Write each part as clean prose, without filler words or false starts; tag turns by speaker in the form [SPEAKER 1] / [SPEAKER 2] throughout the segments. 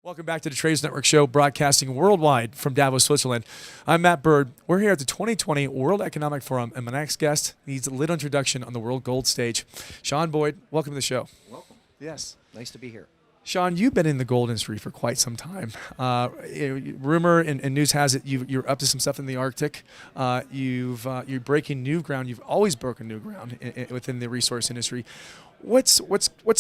[SPEAKER 1] Welcome back to the Trades Network Show, broadcasting worldwide from Davos, Switzerland. I'm Matt Bird. We're here at the 2020 World Economic Forum, and my next guest needs a little introduction on the World Gold stage. Sean Boyd, welcome to the show.
[SPEAKER 2] Welcome.
[SPEAKER 1] Yes.
[SPEAKER 2] Nice to be here.
[SPEAKER 1] Sean, you've been in the gold industry for quite some time. Rumor and news has it you're up to some stuff in the Arctic. You're breaking new ground. You've always broken new ground within the resource industry. What's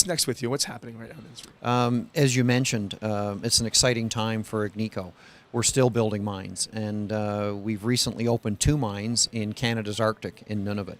[SPEAKER 1] next with you? What's happening right now in the industry?
[SPEAKER 2] As you mentioned, it's an exciting time for Agnico. We're still building mines, and we've recently opened 2 mines in Canada's Arctic in Nunavut.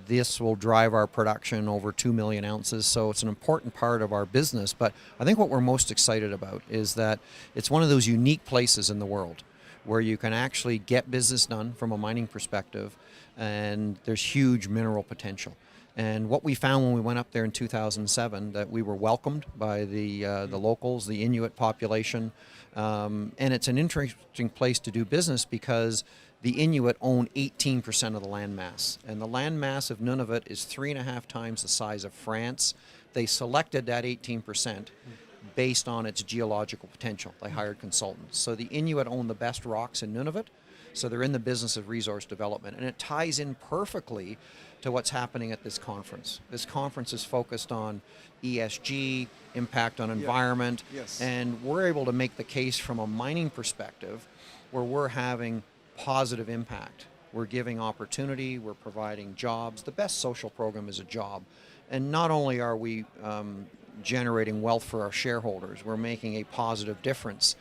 [SPEAKER 2] This will drive our production over 2 million ounces, so it's an important part of our business. But I think what we're most excited about is that it's one of those unique places in the world where you can actually get business done from a mining perspective, and there's huge mineral potential. And what we found when we went up there in 2007, that we were welcomed by the locals, the Inuit population, and it's an interesting place to do business because the Inuit own 18% of the land mass, and the land mass of Nunavut is 3.5 times the size of France. They selected that 18% based on its geological potential. They hired consultants. So the Inuit own the best rocks in Nunavut, so they're in the business of resource development, and it ties in perfectly to what's happening at this conference. This conference is focused on ESG, impact on environment,
[SPEAKER 1] Yes.
[SPEAKER 2] and we're able to make the case from a mining perspective where we're having positive impact. We're giving opportunity, we're providing jobs. The best social program is a job. And not only are we generating wealth for our shareholders, we're making a positive difference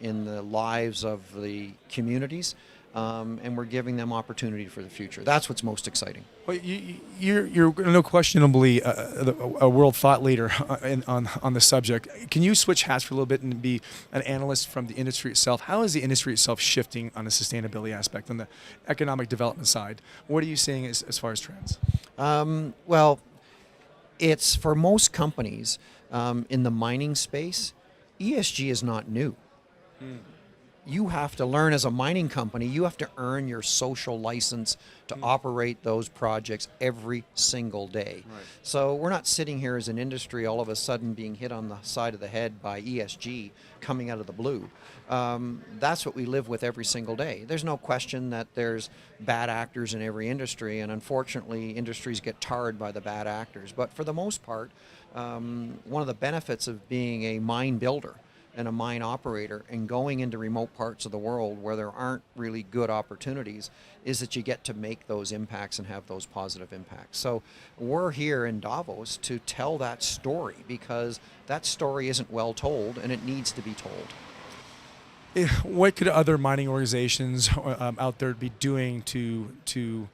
[SPEAKER 2] in the lives of the communities, and we're giving them opportunity for the future. That's what's most exciting.
[SPEAKER 1] Well, you're no questionably a world thought leader on the subject. Can you switch hats for a little bit and be an analyst from the industry itself? How is the industry itself shifting on the sustainability aspect, on the economic development side? What are you seeing as far as trends?
[SPEAKER 2] Well, it's for most companies in the mining space, ESG is not new. You have to learn as a mining company, you have to earn your social license to operate those projects every single day.
[SPEAKER 1] Right.
[SPEAKER 2] So we're not sitting here as an industry all of a sudden being hit on the side of the head by ESG coming out of the blue. That's what we live with every single day. There's no question that there's bad actors in every industry, and unfortunately industries get tarred by the bad actors. But for the most part, one of the benefits of being a mine builder and a mine operator and going into remote parts of the world where there aren't really good opportunities is that you get to make those impacts and have those positive impacts. So we're here in Davos to tell that story because that story isn't well told and it needs to be told.
[SPEAKER 1] What could other mining organizations out there be doing to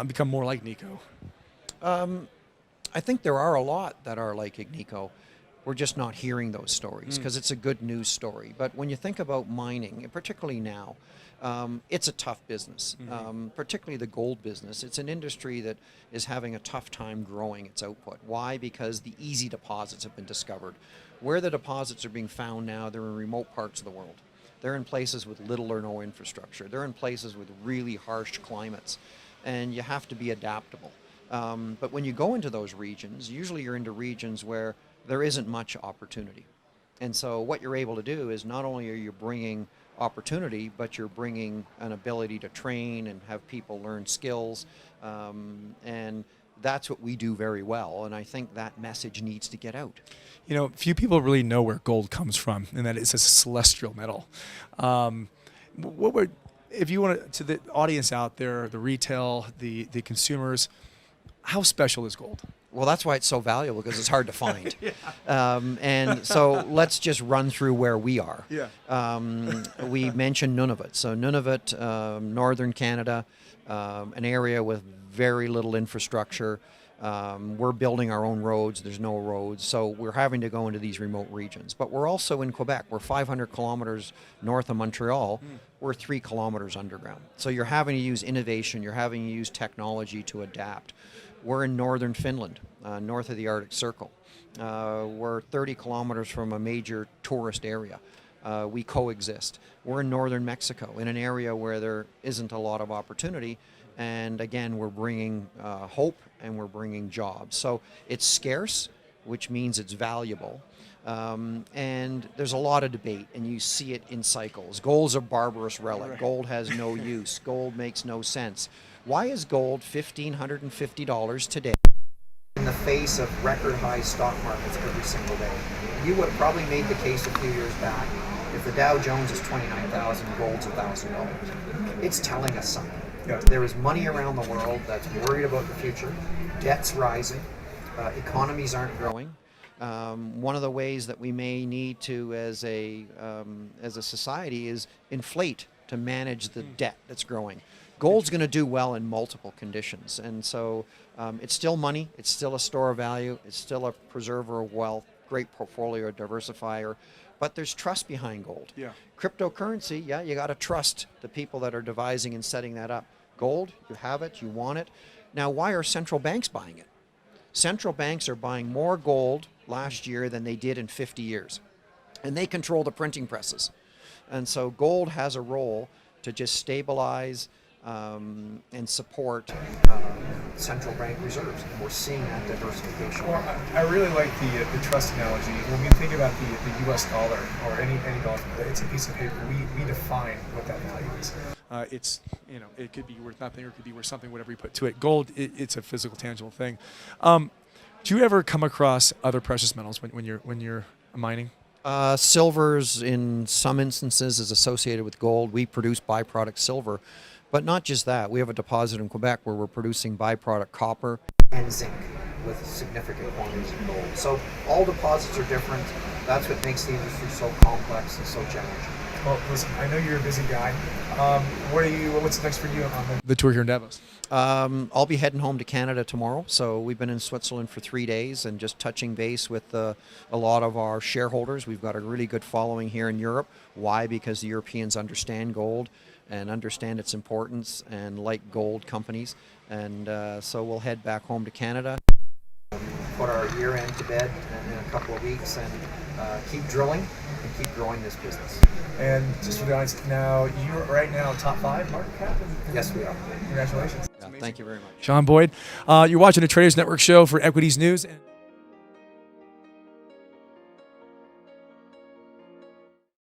[SPEAKER 1] become more like Nico?
[SPEAKER 2] I think there are a lot that are like Agnico. We're just not hearing those stories because it's a good news story. But when you think about mining, and particularly now, it's a tough business, particularly the gold business. It's an industry that is having a tough time growing its output. Why? Because the easy deposits have been discovered. Where the deposits are being found now, they're in remote parts of the world. They're in places with little or no infrastructure. They're in places with really harsh climates, and you have to be adaptable. But when you go into those regions, usually you're into regions where there isn't much opportunity. And so what you're able to do is not only are you bringing opportunity, but you're bringing an ability to train and have people learn skills. And that's what we do very well. And I think that message needs to get out.
[SPEAKER 1] You know, few people really know where gold comes from, and that it's a celestial metal. If you want to the audience out there, the retail, the consumers, how special is gold?
[SPEAKER 2] Well, that's why it's so valuable, because it's hard to find. And so let's just run through where we are. We mentioned Nunavut. So Nunavut, northern Canada, an area with very little infrastructure. We're building our own roads. There's no roads. So we're having to go into these remote regions. But we're also in Quebec. We're 500 kilometers north of Montreal. We're 3 kilometers underground. So you're having to use innovation. You're having to use technology to adapt. We're in northern Finland, north of the Arctic Circle. We're 30 kilometers from a major tourist area. We coexist. We're in northern Mexico, in an area where there isn't a lot of opportunity. And again, we're bringing hope and we're bringing jobs. So it's scarce, which means it's valuable. And there's a lot of debate, and you see it in cycles. Gold's a barbarous relic.
[SPEAKER 1] Right.
[SPEAKER 2] Gold has no use. Gold makes no sense. Why is gold $1,550 today in the face of record high stock markets every single day? You would have probably made the case a few years back. If the Dow Jones is 29,000, gold's $1,000. It's telling us something.
[SPEAKER 1] Yeah.
[SPEAKER 2] There is money around the world that's worried about the future. Debt's rising. Economies aren't growing. One of the ways that we may need to, as a society, is inflate to manage the debt that's growing. Gold's going to do well in multiple conditions, and so it's still money. It's still a store of value. It's still a preserver of wealth. Great portfolio diversifier, but there's trust behind gold.
[SPEAKER 1] Yeah.
[SPEAKER 2] Cryptocurrency, yeah, you got to trust the people that are devising and setting that up. Gold, you have it, you want it. Now, why are central banks buying it? Central banks are buying more gold last year than they did in 50 years. And they control the printing presses. And so gold has a role to just stabilize and support central bank reserves. And we're seeing that diversification.
[SPEAKER 1] Well, I really like the trust analogy. When we think about the U.S. dollar or any dollar, it's a piece of paper. We define what that value is. It's, it could be worth nothing or it could be worth something, whatever you put to it. Gold, it's a physical, tangible thing. Do you ever come across other precious metals when you're mining?
[SPEAKER 2] Silver's, in some instances, is associated with gold. We produce byproduct silver. But not just that. We have a deposit in Quebec where we're producing byproduct copper and zinc with significant quantities of gold. So all deposits are different. That's what makes the industry so complex and so challenging.
[SPEAKER 1] Well, listen, I know you're a busy guy. What's next for you on the tour here in Davos?
[SPEAKER 2] I'll be heading home to Canada tomorrow. So we've been in Switzerland for 3 days and just touching base with a lot of our shareholders. We've got a really good following here in Europe. Why? Because the Europeans understand gold and understand its importance and like gold companies. And so we'll head back home to Canada. Put our year end to bed in a couple of weeks and keep drilling and keep growing this business.
[SPEAKER 1] And just for the audience, now you're right now top 5 market cap?
[SPEAKER 2] Yes, we are.
[SPEAKER 1] Congratulations.
[SPEAKER 2] Yeah, thank you very much.
[SPEAKER 1] Sean Boyd, you're watching the Traders Network show for Equities News.